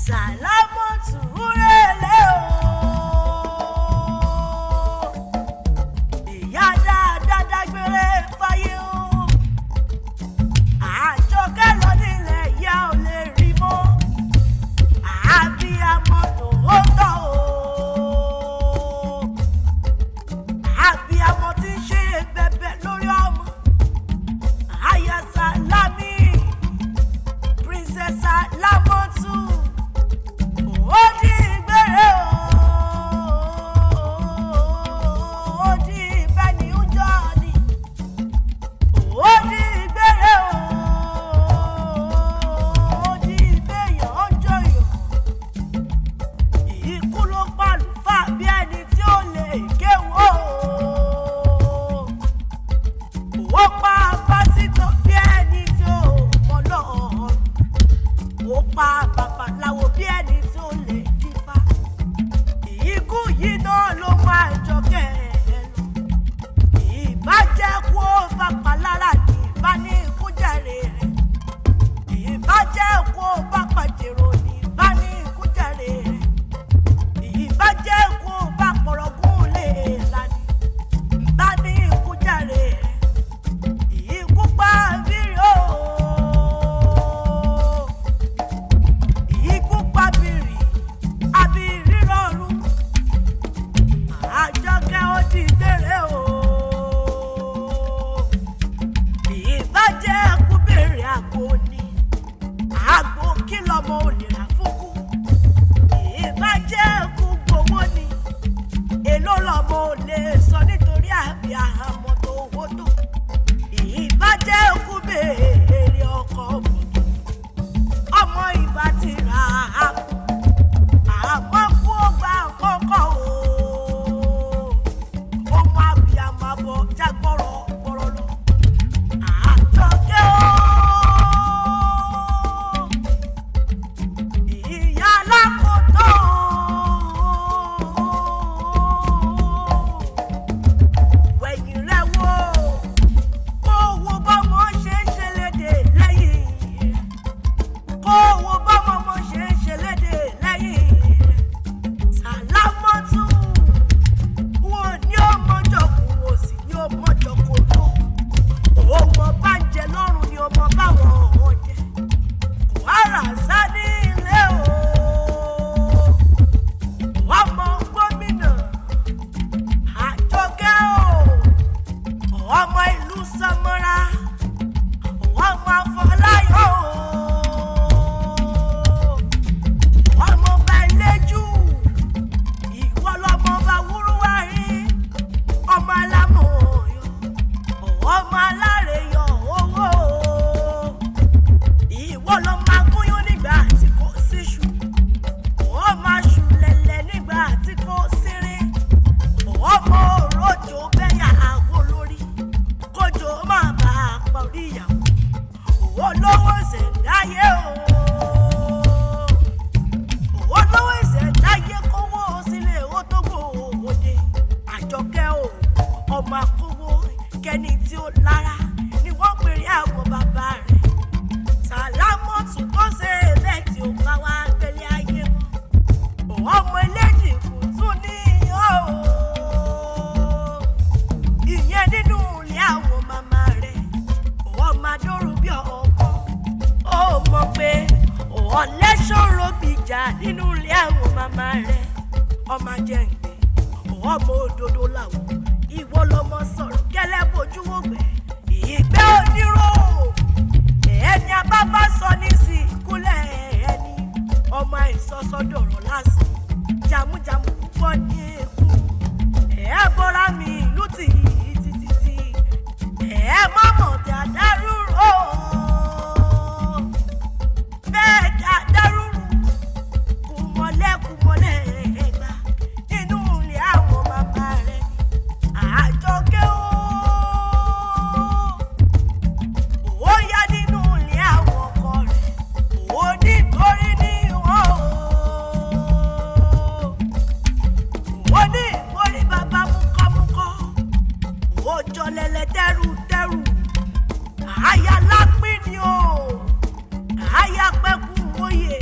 salamotu rele o. Ìyá dáadáa dágbére fáyé o. Àjọkẹ́ lọ nílẹ̀ ìyá ò lè rí mọ́. Àbíamọ tòótọ́ o. Àbíamọ tí ń ṣe bẹ̀bẹ̀ lórí ọmọ. Aya Salami, Princess Salamotu, ó di ìgbére o. Ó di ìfẹ́ ní ọjọ́ ni. Ó di ìgbére o. Ó di ìgbéyàn ọjọ́ yòó. Ikú ló pàlùfà bí ẹni tí ó lè kéwò. Ó pa pásítọ̀ bí ẹni tí ó mọ Ọlọ́run. Ó pa babaláwo bí ẹni tí ó lè dífá. Ikú yìí náà ló máa Àjọkẹ́ lọ. Ìbàjẹ́ kú ó bá pa lára ní ìbá ní ikú jẹ̀rè rẹ̀. Ìbàjẹ́ kú ó bá pa jèrò ní ìbá ní ikú jẹ̀rè rẹ̀. Ìbàjẹ́ kú ó bá pọ̀rọ̀gùn lè lánìí ìbá ní ikú jẹ̀rè rẹ̀. Ikú pa bírí o. Ikú pa bírí, abírí rọrùn. Àjọkẹ́ ó di ìgbére o. Ìbàjẹ́ kú bèrè àgbo ni. Àgbo kí lọmọ ò lè rà fúnkú. Ìbàjẹ́ kú gbowó ni. Èló lọmọ ò lè sọ nítorí àbí àhámọ́ tó owó tó. Ìbàjẹ́ kú bèrè ọkọ̀ òbòdò. Ọmọ ìbá ti rà á kú. Àmọ́ kú ó gba kọ́kọ́ o. Ọmọ abiyamọ abọ jágbọ́rọ̀ gbọ́rọ̀ lọ. Àjọkẹ́ o. Ìyá alákòótó o. Wẹ̀yìn rẹ̀ wò. Kó wo bọ́mọ ṣe ń ṣe lédè lẹ́yìn rẹ̀. Kó wo bọ́mọ ṣe ń ṣe lédè lẹ́yìn rẹ̀. Salamotu, wọn ní ọmọjọkù wò sí ní ọmọjọkù tó. Ọmọ bá ń jẹ lọ́rùn ni ọmọ báwọn ọ̀hún jẹ. Kwara sá ní ilé o. Ọmọ gómìnà Àjọkẹ́ o. Ọmọ ìlú Sọmọra. Ọmọ Afọláyọ̀ o. Ọmọ bá Iléjú. Ìwọ lọmọ bá Wúrúwárí. Ọmọ Alámọ̀ọ́yọ̀. Ọmọ Alárèyọ̀ owó. Ìwọ lọmọ agúnyún nígbà tí kò síṣu. Ọmọ aṣùlẹ̀lẹ̀ nígbà tí kò sírí. Ọmọ òròjò bẹ́yà àgbo lórí. Kójò má bàa pa orí ìyàwó. Olówó ìṣẹ̀dáyé o. Olówó ìṣẹ̀dáyé kówó sílé owó tó gbòòdè. Àjọkẹ́ o. Ọmọ akówó kẹ́ni tí ó lára ni wọ́n pèrè àwọn bàbá rẹ̀. Salamotu kó ṣe bẹ́ẹ̀ tí ó bá wá gbélé ayé wọn. Ọmọ eléjì kò tún ní o. Ìyẹn nínú ilé àwọn màmá rẹ̀. Ọmọ adóró bí ọkọ. Ó mọ̀ pé ọ̀lẹ́ṣòro bìjà nínú ilé àwọn màmá rẹ̀. Ọmọ ajẹ́ǹgbẹ́, ọmọ òdodo làwọn. Ìwọ lọmọ sọ̀rọ̀ kẹ́lẹ́ bojú wò gbẹ́. Ìgbẹ́ onírò. Ẹni abábá sọ ní sí ìkúlẹ̀ ẹni. Ọmọ àìsọsọdọ̀rọ̀ lásán. Jàmújàmú púpọ̀ ní èkó. Ẹ bọ́ra mi ìlú títí. Ẹ mọ̀mọ́ dàdárú o. Bẹ́ẹ̀ dàdárú. Kùmọ̀lẹ́ ẹgbà. Inú ilé àwọn màmá rẹ̀. Àjọkẹ́ o. Ó yá nínú ilé àwọn ọkọ rẹ̀. Ó nítorí ní wọ́n o. Ó ní ìmọ̀rí bàbá múkọ́múkọ́. Ó jọ lẹ́lẹ́ tẹ́rù. Àyà lápín ni o. Àyà pẹ́kú wòye.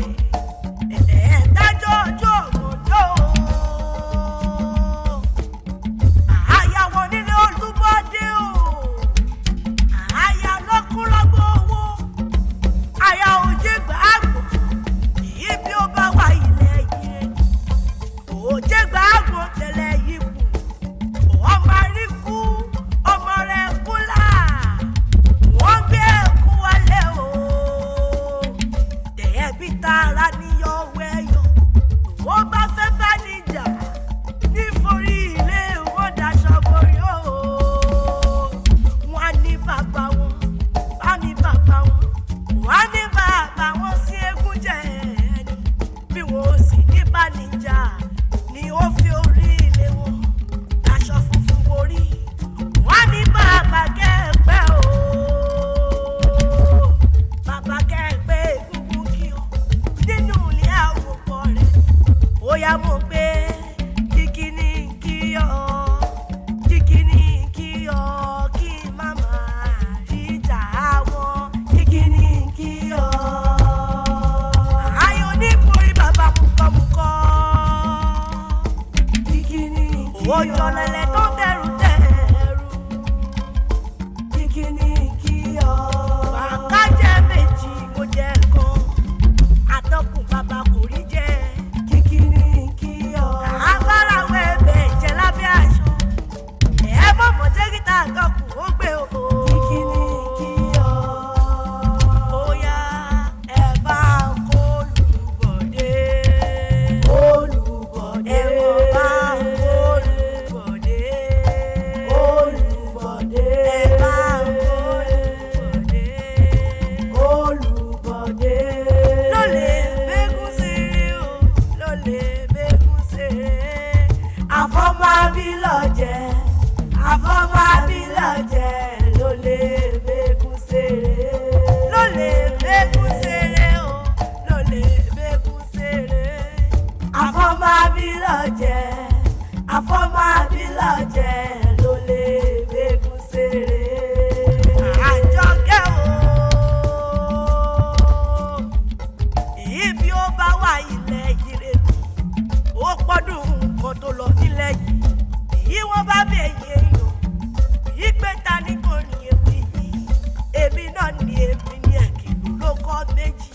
méjì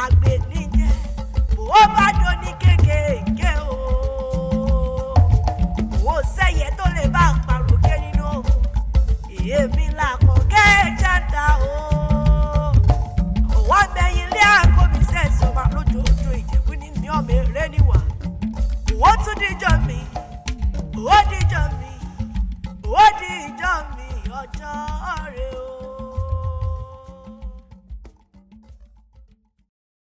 àgbè níjẹ́ ó bá dó ní kékèké o ó sẹ́yẹ tó lè bá pàròkè nínú òkú èmi làkàn kẹ́ẹ̀jáda o òwò mẹ́yìn lé àkóbíṣẹ́ ìsọ̀mà lójoojú ìjẹ̀bú ní mi ọmọ eré níwà ó tún díjọ́ mi ó díjọ́ mi ó díjọ́ mi ọjọ́ rẹ̀ o.